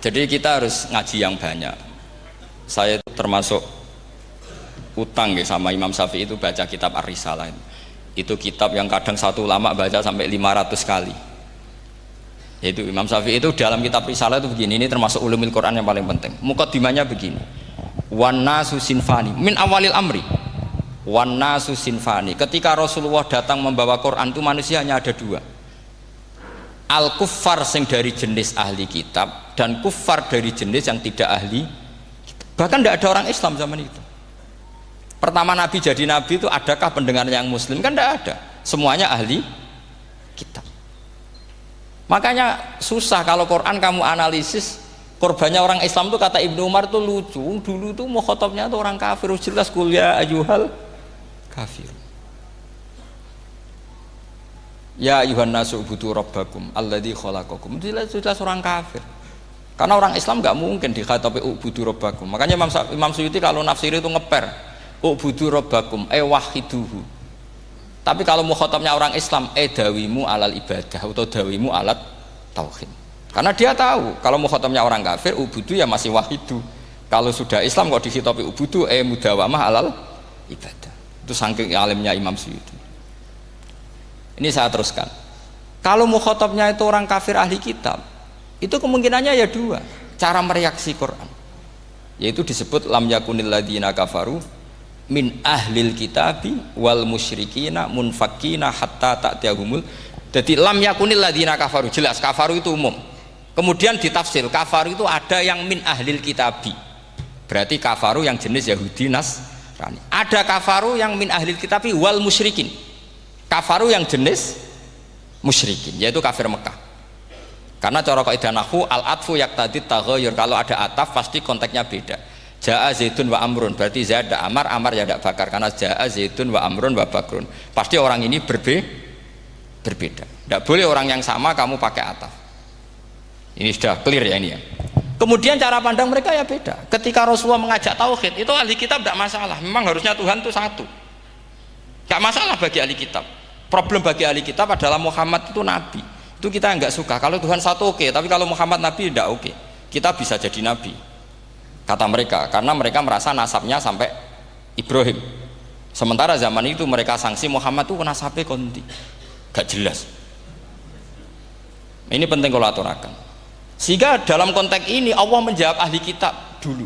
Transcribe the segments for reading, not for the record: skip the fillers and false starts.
Jadi kita harus ngaji yang banyak. Saya termasuk utang ya sama Imam Syafi'i itu baca kitab Ar-Risalah. Itu kitab yang kadang satu ulama baca sampai 500 kali. Yaitu Imam Syafi'i itu dalam kitab Risalah itu begini, ini termasuk ulumil Quran yang paling penting. Muqaddimahnya begini. Wan nasu sinfani min awalil amri. Wan nasu sinfani. Ketika Rasulullah datang membawa Quran itu manusia hanya ada dua. Al-kuffar sing dari jenis ahli kitab dan kuffar dari jenis yang tidak ahli kitab. Bahkan tidak ada orang Islam zaman itu. Pertama Nabi jadi Nabi itu adakah pendengar yang Muslim? Kan tidak ada, semuanya ahli kitab. Makanya susah kalau Quran kamu analisis korbannya orang Islam itu, kata Ibnu Umar itu lucu. Dulu tuh mukhatabnya itu orang kafir, jelas kuliah ayuhal kafir. Ya ayuhan nasu ubudu rabbakum alladzi khalaqakum. Jelas orang kafir. Karena orang Islam nggak mungkin dikhatabi ubudu rabbakum. Makanya Imam Suyuti kalau nafsir itu ngeper ubudu rabbakum wahiduhu. Tapi kalau mukhatabnya orang Islam dawimu alal ibadah atau dawimu alat tauhid. Karena dia tahu kalau mukhatabnya orang kafir ubudu ya masih wahidu. Kalau sudah Islam kok dikhitabi ubudu mudawamah alal ibadah. Itu saking alimnya Imam Suyuti. Ini saya teruskan. Kalau mukhatabnya itu orang kafir ahli kitab, itu kemungkinannya ya dua cara mereaksi Quran, yaitu disebut lam yakunil ladina kafaru min ahlil kitabi wal musyrikina munfakina hatta ta'tiyahumul. Jadi lam yakunil ladina kafaru, jelas kafaru itu umum. Kemudian ditafsir kafaru itu ada yang min ahlil kitabi, berarti kafaru yang jenis Yahudi Nasrani. Ada kafaru yang min ahlil kitabi wal musyrikin, kafaru yang jenis musyrikin, yaitu kafir Mekah. Karena cara kaidah nahwu al-atfu yaqtadi taghayyur, kalau ada ataf pasti konteksnya beda. Jaa Zaidun wa Amrun, berarti Zaid ada Amar, Amar ya tidak Bakar, karena Jaa Zaidun wa Amrun wa Bakrun. Pasti orang ini berbeda. Tidak boleh orang yang sama kamu pakai ataf. Ini sudah clear ya ini ya. Kemudian cara pandang mereka ya beda. Ketika Rasulullah mengajak tauhid, itu ahli kitab tidak masalah. Memang harusnya Tuhan itu satu. Gak masalah bagi ahli kitab. Problem bagi ahli kitab adalah Muhammad itu nabi. Itu kita nggak suka. Kalau Tuhan satu oke, tapi kalau Muhammad nabi tidak oke. Kita bisa jadi nabi, kata mereka, karena mereka merasa nasabnya sampai Ibrahim. Sementara zaman itu mereka sanksi Muhammad itu nasabnya konti, gak jelas. Ini penting kalau aturakan. Sehingga dalam konteks ini Allah menjawab ahli kitab dulu.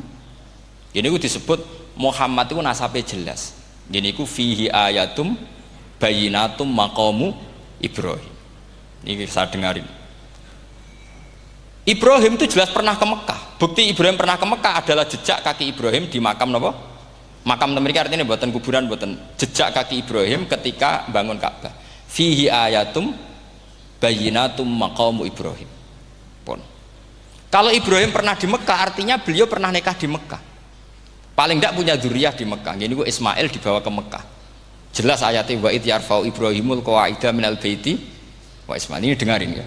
Ini disebut Muhammad itu nasabnya jelas. Ini ku fihi ayatum bayinatum maqamu Ibrahim. Ini saya dengarin. Ibrahim itu jelas pernah ke Mekah. Bukti Ibrahim pernah ke Mekah adalah jejak kaki Ibrahim di makam apa? Makam mereka, artinya buatan kuburan, buatan jejak kaki Ibrahim ketika bangun Ka'bah. Fihi ayatum bayinatum maqamu Ibrahim. Pun. Kalau Ibrahim pernah di Mekah, artinya beliau pernah nikah di Mekah. Paling tidak punya dzurriyyah di Mekah. Ini gua Ismail dibawa ke Mekah. Jelas ayatnya wa id yarfa'u Ibrahimul qawaida minal baiti wa Ismail. Ini dengarin ya.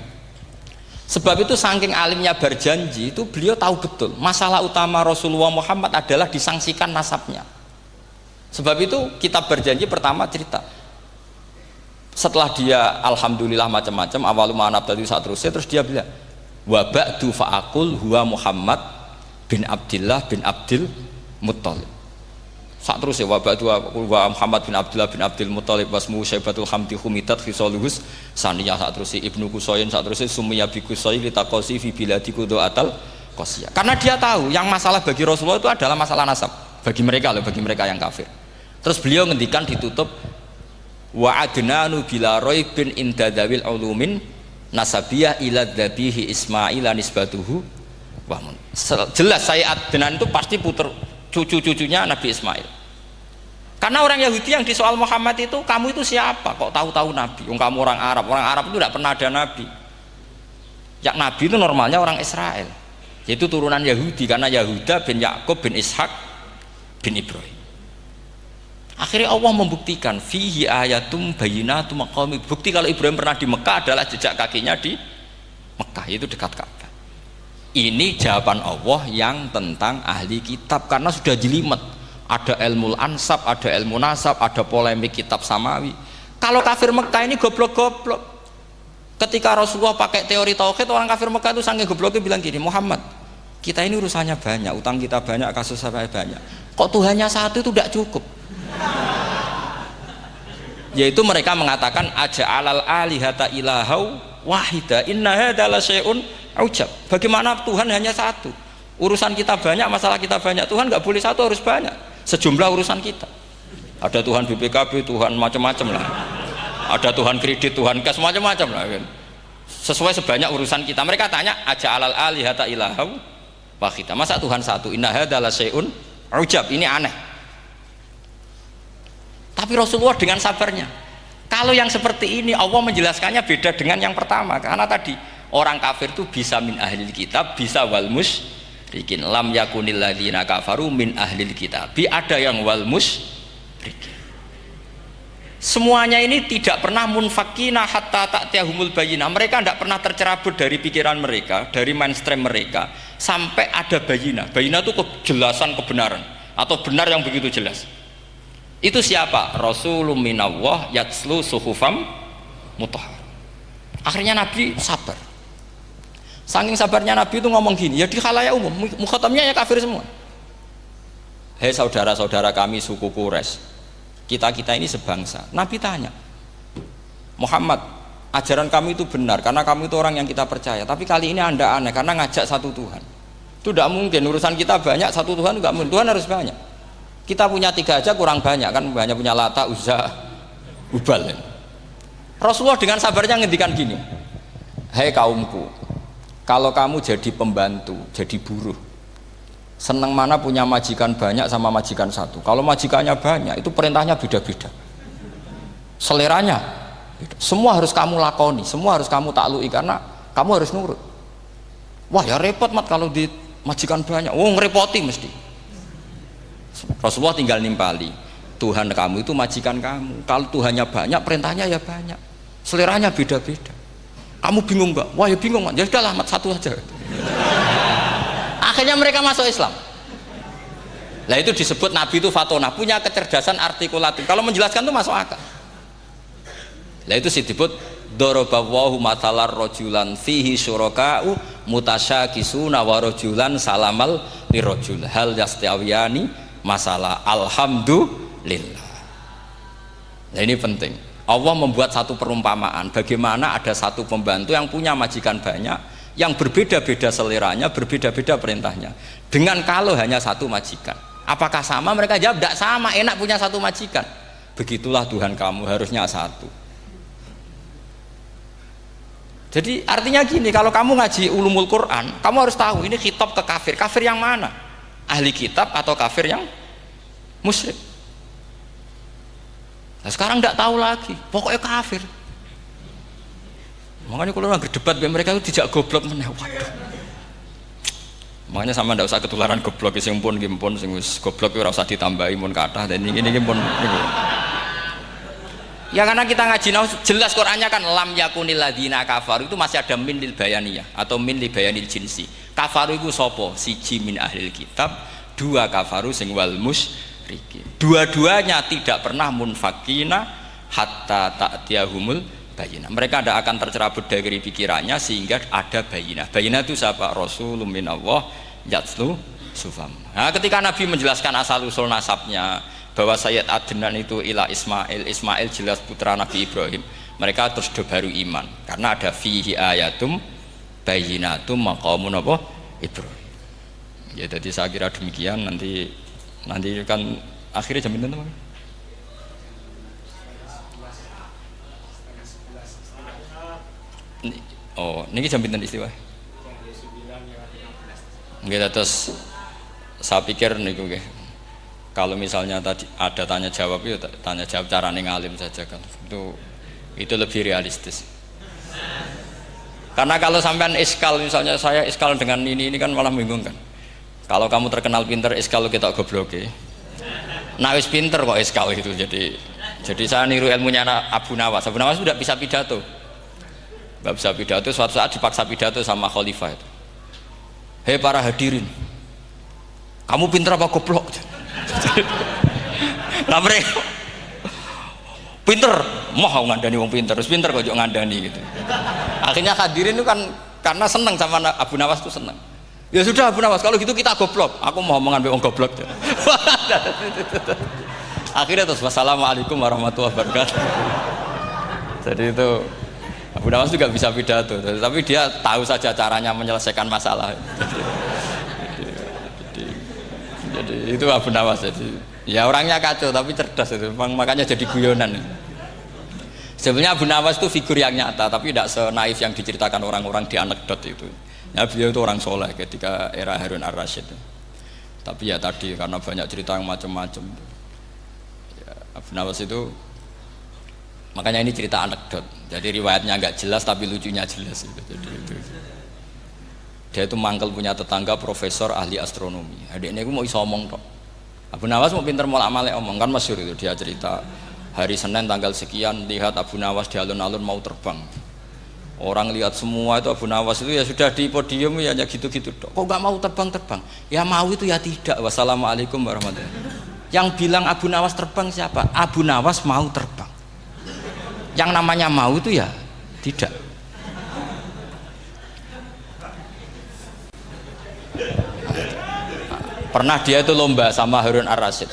Sebab itu saking alimnya berjanji itu beliau tahu betul masalah utama Rasulullah Muhammad adalah disangsikan nasabnya. Sebab itu kitab berjanji pertama cerita. Setelah dia alhamdulillah macam-macam awalu ma'anab tadi saat terus dia bilang wa ba'du fa'akul huwa Muhammad bin Abdillah bin Abdil Muttalib. Saat terus ya wabatu wa Muhammad bin Abdullah bin Abdul Muttalib wasmu Syaibatul Hamdi Humidat fi Soluhus saniyah. Saat terus Ibnu Qusayn, saat terus Sumiyah bi Qusayn litaqasi fi biladi Qudu'atal Qasiyah. Karena dia tahu yang masalah bagi Rasulullah itu adalah masalah nasab bagi mereka loh, bagi mereka yang kafir. Terus beliau ngendikan ditutup wa adnanu bila raibin indadawil ulumin nasabiyah ila dhabihi Ismail nisbatuhu wa mun. Jelas saya Adnan itu pasti puter cucu-cucunya Nabi Ismail. Karena orang Yahudi yang disoal Muhammad itu, kamu itu siapa? Kok tahu-tahu Nabi? Kamu orang Arab. Orang Arab itu tidak pernah ada Nabi. Yang Nabi itu normalnya orang Israel, yaitu turunan Yahudi, karena Yahuda bin Yakub bin Ishak bin Ibrahim. Akhirnya Allah membuktikan fihi ayatum bayinatum maqami. Bukti kalau Ibrahim pernah di Mekah adalah jejak kakinya di Mekah, itu dekat Ka'bah. Ini jawaban Allah yang tentang ahli kitab, karena sudah jelimet. Ada ilmu ansab, ada ilmu nasab, ada polemik kitab samawi. Kalau kafir Mekah ini goblok-goblok. Ketika Rasulullah pakai teori tauhid, orang kafir Mekah itu sangat gobloknya bilang gini, Muhammad, Kita ini urusannya banyak, utang kita banyak, kasus saya banyak. Kok Tuhannya satu itu tidak cukup? Yaitu mereka mengatakan aja'alal alihata ilahau wahida inna hadza la syai'un ujab. Bagaimana Tuhan hanya satu? Urusan kita banyak, masalah kita banyak. Tuhan nggak boleh satu, harus banyak. Sejumlah urusan kita. Ada Tuhan BPKB, Tuhan macam-macam lah. Ada Tuhan kredit, Tuhan kas, macam-macam lah kan. Sesuai sebanyak urusan kita. Mereka tanya aja'alal alihata ilahau wahida. Masa Tuhan satu? Inna hadza la syai'un ujab. Ini aneh. Tapi Rasulullah dengan sabarnya. Kalau yang seperti ini Allah menjelaskannya beda dengan yang pertama. Karena tadi orang kafir itu bisa min ahlil kitab, bisa wal musyrikin. Lam yakunil ladzina kafaru min ahlil kitab. Ada yang wal musyrikin. Semuanya ini tidak pernah munfakina hatta ta'tiyahumul bayyinah. Mereka tidak pernah tercerabut dari pikiran mereka, dari mainstream mereka sampai ada bayyinah. Bayyinah itu kejelasan kebenaran atau benar yang begitu jelas. Itu siapa? Rasulun minallah yatslu suhufam mutahhar. Akhirnya Nabi sabar. Saking sabarnya Nabi itu ngomong gini, ya di khalayak umum, mukhatamnya ya kafir semua. Hei saudara-saudara kami suku Quraisy, kita ini sebangsa. Nabi tanya, Muhammad, ajaran kami itu benar karena kamu itu orang yang kita percaya. Tapi kali ini Anda aneh karena ngajak satu Tuhan. Itu tidak mungkin. Urusan kita banyak, satu Tuhan juga mungkin. Tuhan harus banyak. Kita punya 3 aja kurang banyak kan, banyak punya Lata, Uzza, Hubal. Rasulullah dengan sabarnya ngendikan gini, hei kaumku, kalau kamu jadi pembantu, jadi buruh, senang mana punya majikan banyak sama majikan satu? Kalau majikannya banyak, itu perintahnya beda-beda, seleranya beda. Semua harus kamu lakoni, semua harus kamu taklui karena kamu harus nurut. Wah ya repot mat kalau di majikan banyak, ngerepoti mesti. Rasulullah tinggal nimpali, Tuhan kamu itu majikan kamu. Kalau Tuhannya banyak, perintahnya ya banyak, seleranya beda-beda. Kamu bingung nggak? Wah ya bingung, ya sudah lah, satu aja. Akhirnya mereka masuk Islam. Nah itu disebut Nabi itu fatona, punya kecerdasan artikulatif. Kalau menjelaskan itu masuk akal. Nah itu disebut dorobawahu matalar rojulan fihi syuraka'u mutasyakisuna wa rojulan salamal lirojul hal yastawiyani masalah alhamdulillah. Nah ini penting. Allah membuat satu perumpamaan bagaimana ada satu pembantu yang punya majikan banyak yang berbeda-beda seleranya, berbeda-beda perintahnya. Dengan kalau hanya satu majikan, apakah sama? Mereka jawab tidak sama, enak punya satu majikan. Begitulah Tuhan kamu, harusnya satu. Jadi artinya gini, kalau kamu ngaji ulumul Quran, kamu harus tahu ini khitab ke kafir. Kafir yang mana? Ahli kitab atau kafir yang musyrik. Nah sekarang tidak tahu lagi, pokoknya kafir. Makanya kalau orang berdebat mereka itu tidak goblok meneh. Waduh. Makanya sama tidak usah ketularan goblok sing pun sing wis goblok ora usah ditambahi mun kathah dan ini pun niku. Ya karena kita ngaji jelas Qur'annya kan lam yakunil ladzina kafaru itu masih ada min lil bayaniyah atau min li bayanil jinsi. Kafaru itu sopo? Siji min ahlil kitab, 2 kafaru sing wal musyrikin. Dua-duanya tidak pernah munfakina hatta ta'tiyahumul bayyinah. Mereka tidak akan tercerabut dari pikirannya sehingga ada bayyinah. Bayyinah itu siapa? Rasulun minallah yatslu sufam. Nah, ketika Nabi menjelaskan asal usul nasabnya bahwa Sayyid Adnan itu ila Ismail, Ismail jelas putra Nabi Ibrahim, mereka terus baru iman karena ada fihi ayatum bayyinatum maqamun apa Ibrahim. Ya jadi saya kira demikian. Nanti kan akhirnya jam berapa teman? Oh ini jam berapa istiwa? Nggak, terus saya pikir niku nggih. Kalau misalnya tadi ada tanya jawab itu tanya jawab cara ngalim saja kan itu lebih realistis. Karena kalau sampean iskal, misalnya saya iskal dengan ini kan malah bingung kan. Kalau kamu terkenal pinter iskal kita goblok ya. Nah wis pinter kok iskal itu jadi saya niru ilmunya Abu Nawas. Abu Nawas sudah bisa pidato. Nggak bisa pidato, suatu saat dipaksa pidato sama khalifah itu. Hei para hadirin, kamu pinter apa goblok? Nah mereka pinter, mau ngandani wong pinter, terus pinter kok ngandani gitu. Akhirnya hadirin itu kan karena seneng sama Abu Nawas itu seneng. Ya sudah Abu Nawas, kalau gitu kita goblok. Aku mau omongan wong goblok. Akhirnya terus wassalamualaikum warahmatullahi wabarakatuh. Jadi itu Abu Nawas juga bisa pidato, tapi dia tahu saja caranya menyelesaikan masalah. Jadi itu Abu Nawas. Jadi ya orangnya kacau tapi cerdas itu, makanya jadi guyonan. Sebenarnya Abu Nawas itu figur yang nyata, tapi tidak senaif yang diceritakan orang-orang di anekdot itu. Ya beliau itu orang soleh ketika era Harun ar-Rasyid. Tapi ya tadi karena banyak cerita yang macam-macam. Ya, Abu Nawas itu, makanya ini cerita anekdot. Jadi riwayatnya nggak jelas tapi lucunya jelas. Jadi itu. Dia itu mangkel punya tetangga profesor ahli astronomi. Adiknya aku mau iso omong tok. Abu Nawas mau pinter molak-malik omong, kan masyhur itu dia cerita hari Senin tanggal sekian lihat Abu Nawas di alun-alun mau terbang. Orang lihat semua itu Abu Nawas itu ya sudah di podium ya hanya gitu-gitu dok. Kok nggak mau terbang-terbang? Ya mau itu ya tidak. Wassalamualaikum warahmatullahi wabarakatuh. Yang bilang Abu Nawas terbang siapa? Abu Nawas mau terbang. Yang namanya mau itu ya tidak. Pernah dia itu lomba sama Harun ar-Rasyid.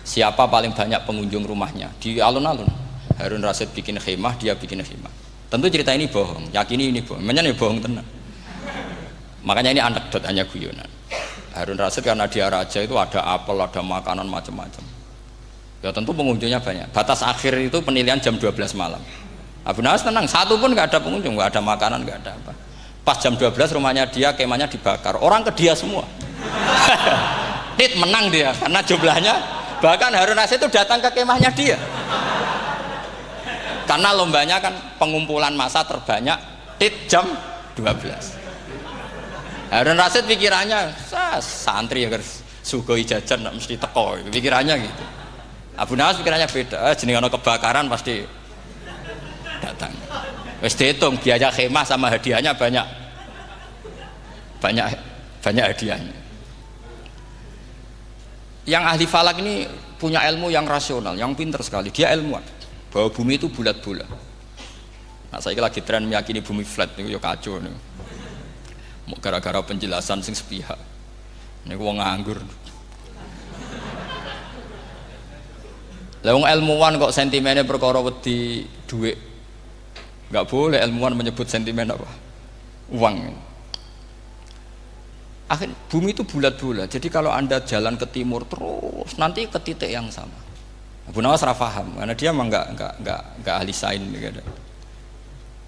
Siapa paling banyak pengunjung rumahnya di alun-alun? Harun ar-Rasyid bikin khemah, dia bikin khemah. Tentu cerita ini bohong, yakini ini bohong, makanya ini bohong tenang. Makanya ini anekdot, hanya guyonan. Harun ar-Rasyid karena dia raja itu ada apel, ada makanan macam-macam. Ya tentu pengunjungnya banyak. Batas akhir itu penilaian jam 12 malam. Abu Nawas tenang, satu pun nggak ada pengunjung, nggak ada makanan, nggak ada apa. Pas jam 12 rumahnya dia, kemahnya dibakar. Orang ke dia semua. Tit menang dia karena jumlahnya. Bahkan Harun ar-Rasyid itu datang ke kemahnya dia. Karena lombanya kan pengumpulan massa terbanyak tit jam 12. Harun ar-Rasyid pikirannya santri ya guys, sugoi jajan mesti teko, pikirannya gitu. Abu Nawas pikirannya beda, jeneng ana kebakaran pasti datang. Wis dihitung biaya khemah sama hadiahnya banyak hadiahnya. Yang ahli falak ini punya ilmu yang rasional, yang pintar sekali. Dia ilmuwan bahwa bumi itu bulat-bulat. Nah, saya lagi tren meyakini bumi flat niku ya kacau niku. Mau gara-gara penjelasan sing sepihak. Niku wong nganggur. Lah wong ilmuwan kok sentimennya perkara wedi dhuwit. Enggak boleh ilmuwan menyebut sentimen apa? Uang. Akhir bumi itu bulat-bulat. Jadi kalau Anda jalan ke timur terus nanti ke titik yang sama. Abu Nawas paham karena dia memang nggak ahli sains gitu.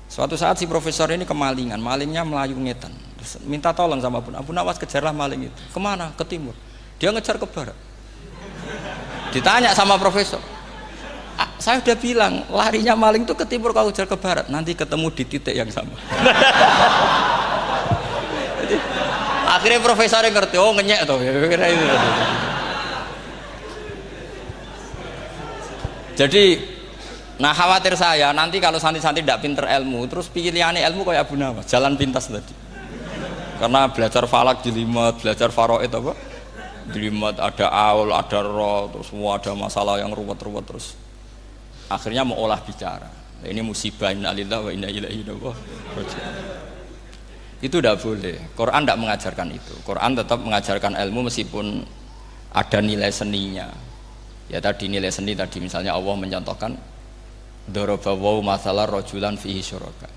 Suatu saat si profesor ini kemalingan, malingnya melayu ngetan. Terus minta tolong sama Abu Nawas, kejarlah maling itu. Kemana? Ke timur. Dia ngejar ke barat. Ditanya sama profesor, saya udah bilang larinya maling itu ke timur, kalau kejar ke barat nanti ketemu di titik yang sama. Akhirnya profesornya ngerti, oh ngenyek tuh. Jadi, nah khawatir saya nanti kalau santri-santri tidak pinter ilmu, terus pilihannya ilmu kayak Abu Nawas, jalan pintas tadi. Karena belajar falak jelimet, belajar faraid apa? Jelimet, ada aul, ada roh, terus semua ada masalah yang ruwet-ruwet terus. Akhirnya mau olah bicara. Nah, ini musibah inna lillahi wa inna ilaihi raji'un. Itu tidak boleh. Quran tidak mengajarkan itu. Quran tetap mengajarkan ilmu meskipun ada nilai seninya. Ya tadi nilai seni tadi misalnya Allah mencontohkan daraba wa masalah rajulan fihi syuraka.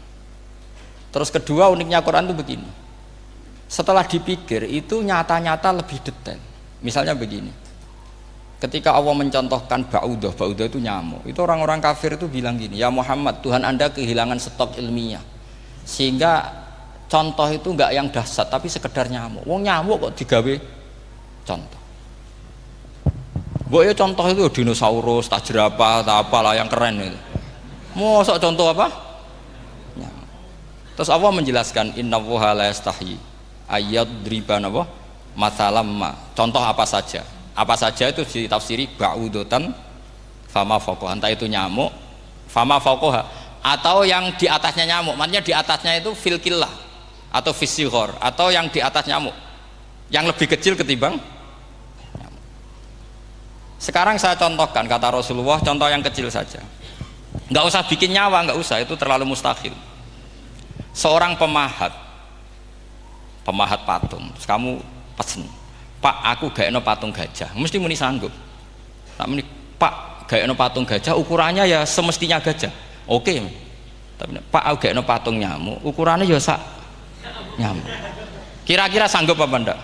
Terus kedua uniknya Quran itu begini. Setelah dipikir itu nyata-nyata lebih detail. Misalnya begini. Ketika Allah mencontohkan ba'udah itu nyamuk. Itu orang-orang kafir itu bilang gini, "Ya Muhammad, Tuhan Anda kehilangan stok ilmiah. Sehingga contoh itu enggak yang dahsyat tapi sekedar nyamuk. Wong nyamuk kok digawe contoh. Ya contoh itu dinosaurus, tak jerapah, tak apalah yang keren itu. Mosok contoh apa? Nyamuk. Terus Allah menjelaskan innallaha la yastahi ayyadriban apa? Matsalam ma. Contoh apa saja? Apa saja itu ditafsiri ba'udatan fama fawqaha. Entah itu nyamuk, fama fawqaha atau yang di atasnya nyamuk. Maksudnya di atasnya itu fil killah atau fisighor atau yang di atas nyamuk. Yang lebih kecil ketimbang nyamuk. Sekarang saya contohkan kata Rasulullah, contoh yang kecil saja. Nggak usah bikin nyawa, nggak usah, itu terlalu mustahil. Seorang pemahat pemahat patung. Terus kamu pesen, Pak, aku gak eno patung gajah. Mesti muni sanggup. Tak muni, Pak, gak eno patung gajah, ukurannya ya semestinya gajah. Oke. Tapi Pak, aku gak eno patung nyamuk, ukurannya ya sak nyamuk. Kira-kira sanggup apa enggak?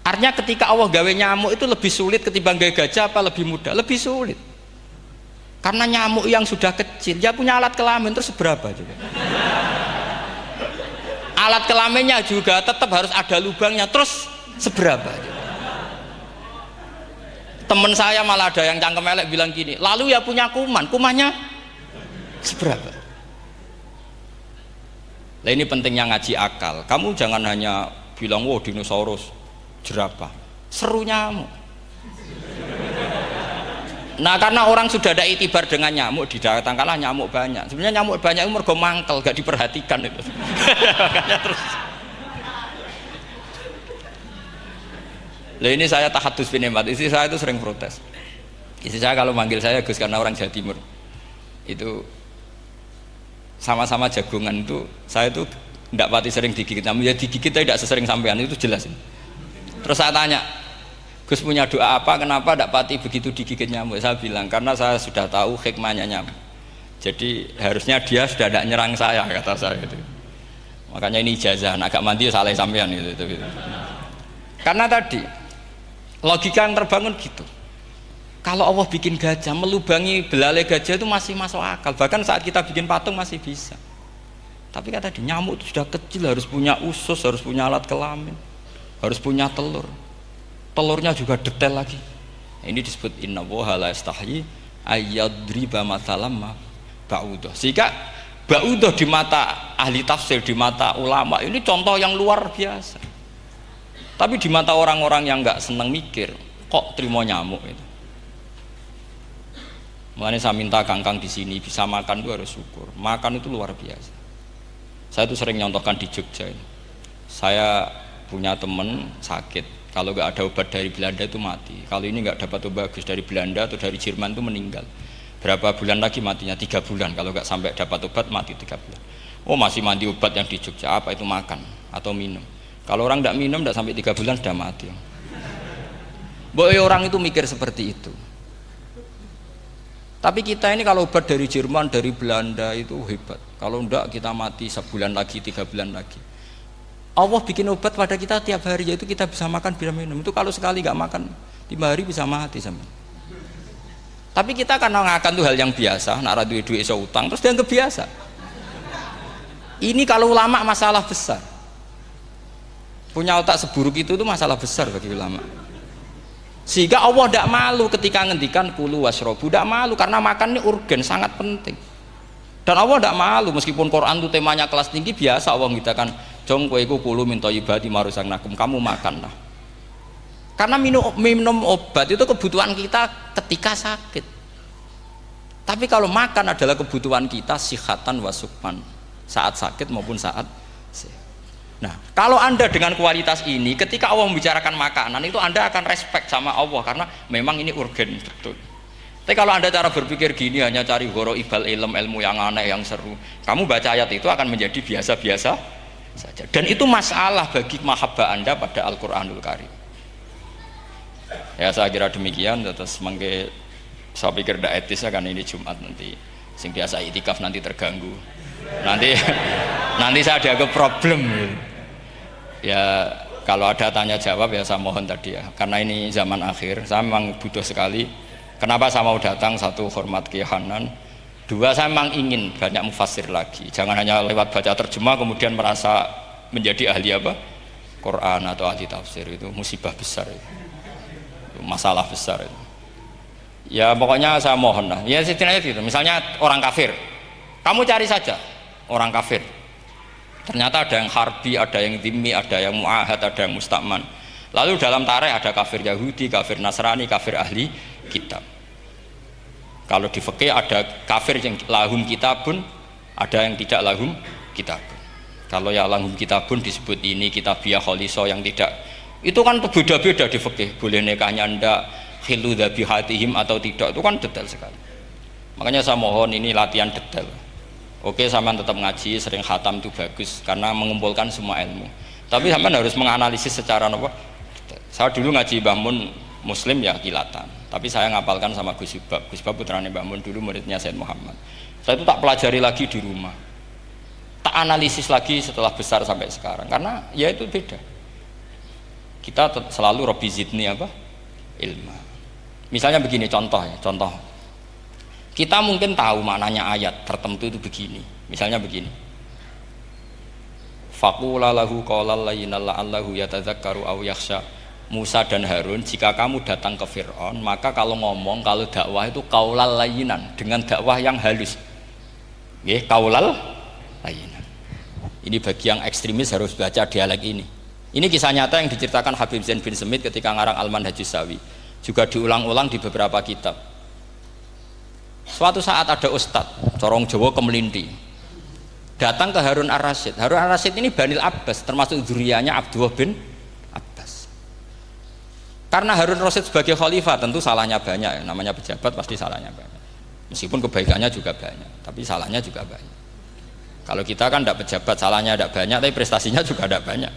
Artinya ketika Allah gawe nyamuk itu lebih sulit ketimbang gawe gajah apa lebih mudah? Lebih sulit. Karena nyamuk yang sudah kecil, dia punya alat kelamin terus seberapa juga. Alat kelaminnya juga tetap harus ada lubangnya terus seberapa juga. Temen saya malah ada yang cangkem elek bilang gini, lalu ya punya kuman, kumannya seberapa? Nah ini pentingnya ngaji akal. Kamu jangan hanya bilang, wow dinosaurus, jerapah, seru nyamuk. Nah karena orang sudah ada itibar dengan nyamuk, didatangkanlah nyamuk banyak. Sebenarnya nyamuk banyak itu mergo mangkel, gak diperhatikan itu. Makanya terus. Lah ini saya tahadus binemat, istri saya itu sering protes. Istri saya kalau manggil saya Gus karena orang Jawa Timur. Itu sama-sama jagongan itu, saya itu tidak pati sering digigit, namun ya digigit tidak sesering sampean, itu jelas. Terus saya tanya, Gus punya doa apa, kenapa tidak pati begitu digigit nyamuk? Saya bilang, karena saya sudah tahu hikmahnya nyamuk. Jadi harusnya dia sudah tidak nyerang saya, kata saya itu. Makanya ini ijazah, agak mandi salah sampean itu. Karena tadi logika yang terbangun gitu. Kalau Allah bikin gajah, melubangi belalai gajah itu masih masuk akal. Bahkan saat kita bikin patung masih bisa. Tapi kata tadi nyamuk itu sudah kecil, harus punya usus, harus punya alat kelamin, harus punya telur. Telurnya juga detail lagi. Ini disebut innallaha la yastahyi ayyadriba mathalam ba'udah. Sehingga ba'udah di mata ahli tafsir, di mata ulama ini contoh yang luar biasa. Tapi di mata orang-orang yang nggak seneng mikir, kok terima nyamuk itu. Makanya saya minta kangkang di sini bisa makan itu harus syukur. Makan itu luar biasa. Saya itu sering nyontohkan di Jogja ini. Saya punya teman sakit. Kalau nggak ada obat dari Belanda itu mati. Kalau ini nggak dapat obat bagus dari Belanda atau dari Jerman itu meninggal. Berapa bulan lagi matinya? 3 bulan. Kalau nggak sampai dapat obat mati 3 bulan. Oh masih mandi obat yang di Jogja. Apa itu makan atau minum? Kalau orang nggak minum nggak sampai 3 bulan sudah mati. Boy orang itu mikir seperti itu. Tapi kita ini kalau obat dari Jerman, dari Belanda itu hebat. Kalau enggak kita mati sebulan lagi, 3 bulan lagi. Allah bikin obat pada kita tiap hari, yaitu kita bisa makan, bisa minum. Itu kalau sekali nggak makan 5 hari bisa mati sama. Tapi kita karena ngakan itu hal yang biasa, nak duit iso utang, terus dianggap biasa. Ini kalau ulama masalah besar. Punya otak seburuk itu masalah besar bagi ulama. Sehingga Allah tidak malu ketika ngendikan kulu wasrobu, tidak malu karena makan ini urgen, sangat penting. Dan Allah tidak malu meskipun Quran itu temanya kelas tinggi, biasa Allah mengatakan jong kowe iku kulu min thayyibati maruzaqnakum, kamu makanlah. Karena minum obat itu kebutuhan kita ketika sakit. Tapi kalau makan adalah kebutuhan kita sihatan wasukman, saat sakit maupun saat sehat. Nah, kalau Anda dengan kualitas ini, ketika Allah membicarakan makanan itu Anda akan respect sama Allah karena memang ini urgen betul. Tapi kalau Anda cara berpikir gini, hanya cari horo ibal ilmu yang aneh, yang seru, kamu baca ayat itu akan menjadi biasa-biasa saja. Dan itu masalah bagi mahabbah Anda pada Al-Quranul Karim. Ya saya kira demikian. Terus saya pikir tidak etis kan ini Jumat nanti. Sing biasa itikaf nanti terganggu. Nanti saya ada ke problem. Ya kalau ada tanya jawab ya saya mohon tadi ya, karena ini zaman akhir saya memang butuh sekali. Kenapa saya mau datang? Satu, hormat Kiai Hanan. Dua, saya memang ingin banyak mufassir lagi, jangan hanya lewat baca terjemah kemudian merasa menjadi ahli apa Quran atau ahli tafsir. Itu musibah besar itu masalah besar itu. Ya pokoknya saya mohon lah ya setidaknya gitu. Misalnya orang kafir, kamu cari saja orang kafir. Ternyata ada yang harbi, ada yang dhimmi, ada yang mu'ahad, ada yang mustakman. Lalu dalam tarikh ada kafir Yahudi, kafir Nasrani, kafir ahli kitab. Kalau di fikih ada kafir yang lahum kitabun, ada yang tidak lahum kitabun. Kalau yang lahum kitabun disebut ini kitabiyah kholiso, yang tidak itu kan beda-beda di fikih. Boleh nikahnya ndak, khilu dhabihatihim atau tidak, itu kan detail sekali. Makanya saya mohon ini latihan detail. Oke, sampean tetap ngaji, sering khatam itu bagus karena mengumpulkan semua ilmu. Tapi sampean harus menganalisis secara apa? Saya dulu ngaji Mbah Mun Muslim ya kilatan. Tapi saya ngapalkan sama Gus Ibab. Gus Ibab putranya Mbah Mun dulu muridnya Said Muhammad. Saya itu tak pelajari lagi di rumah. Tak analisis lagi setelah besar sampai sekarang karena ya itu beda. Kita selalu Rabbi zidni apa? Ilma. Misalnya begini contoh ya, contoh. Kita mungkin tahu maknanya ayat tertentu itu begini. Misalnya begini. Faqula lahu qawlan layyinan la'allahu yatadzakkaru aw yakhsha. Musa dan Harun, jika kamu datang ke Fir'aun, maka kalau ngomong, kalau dakwah itu qaulal layyinan, dengan dakwah yang halus. Nggih, qaulal layyinan. Ini bagi yang ekstremis harus baca dialek ini. Ini kisah nyata yang diceritakan Habib Zain bin Semit ketika ngarang Al-Manhajus Sawi. Juga diulang-ulang di beberapa kitab. Suatu saat ada ustadz, corong Jawa Kemelinti, datang ke Harun Ar-Rasyid. Harun Ar-Rasyid ini Banil Abbas, termasuk zuriyahnya Abdullah bin Abbas. Karena Harun Ar-Rasyid sebagai khalifah tentu salahnya banyak, namanya pejabat pasti salahnya banyak. Meskipun kebaikannya juga banyak, tapi salahnya juga banyak. Kalau kita kan tidak pejabat, salahnya tidak banyak, tapi prestasinya juga tidak banyak.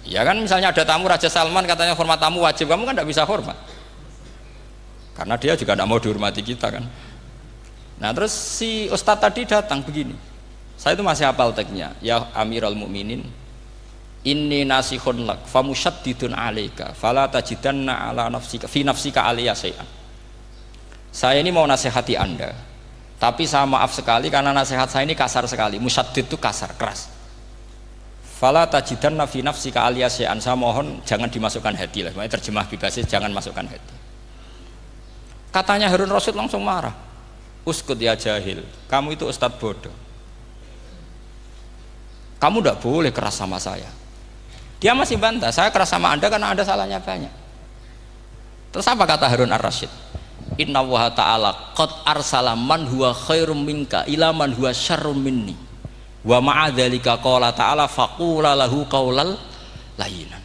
Ya kan, misalnya ada tamu Raja Salman, katanya hormat tamu wajib, kamu kan tidak bisa hormat. Karena dia juga tidak mau dihormati kita kan. Nah terus si ustadz tadi datang begini, saya itu masih hafal teksnya. Ya Amirul Mukminin, inni nasihun lak famusyaddidun alaika fala tajidanna ala nafsika fi nafsika aliyya syai'an. Saya ini mau nasihati Anda, tapi saya maaf sekali karena nasihat saya ini kasar sekali. Musyaddid itu kasar, keras. Fala tajidanna fi nafsika aliyya syai'an. Saya mohon jangan dimasukkan hati lah. Makanya terjemah bebasnya jangan masukkan hati. Katanya Harun Rasyid langsung marah. Uskut ya jahil, kamu itu ustadz bodoh. Kamu tidak boleh keras sama saya. Dia masih bantah, saya keras sama Anda karena Anda salahnya banyak. Terus apa kata Harun Ar-Rasyid? Inna wa ta'ala qad arsala man huwa khairum minka ila man huwa syarrum minni. Wa ma'adzalika qala ta'ala faqula lahu qaulal layyinan.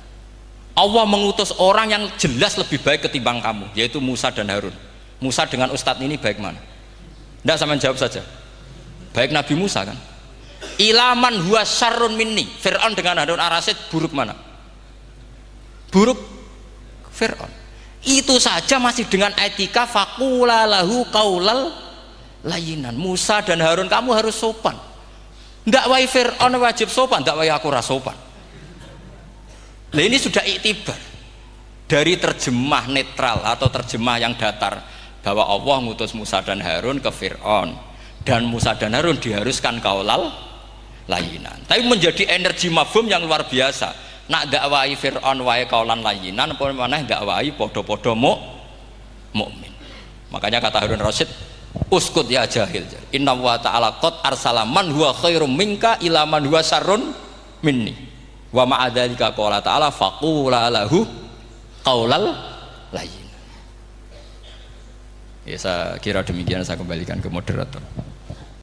Allah mengutus orang yang jelas lebih baik ketimbang kamu, yaitu Musa dan Harun. Musa dengan ustadz ini baik mana? Tidak, sama jawab saja. Baik Nabi Musa kan? Ilaman huwa syarrun minni. Fir'aun dengan Harun Ar-Rasyid buruk mana? Buruk Fir'aun. Itu saja masih dengan etika faqula lahu qaulal layyinan. Musa dan Harun kamu harus sopan. Tidak wae Fir'aun wajib sopan, tidak wae aku ora sopan. Nah ini sudah iktibar dari terjemah netral atau terjemah yang datar bahwa Allah ngutus Musa dan Harun ke Fir'aun dan Musa dan Harun diharuskan kaulal layinan. Tapi menjadi energi mafhum yang luar biasa. Nak dakwai Fir'aun wae kaulan layinan, apa maneh dakwai podo-podo mukmin. Makanya kata Harun Rasyid, uskut ya jahil. Inna wa ta'ala qad arsala man huwa khairum minka ila man huwa syarrun minni. Wa ma'adzalika qala ta'ala faqula lahu qaulal layyin. Ya saya kira demikian, saya kembalikan ke moderator.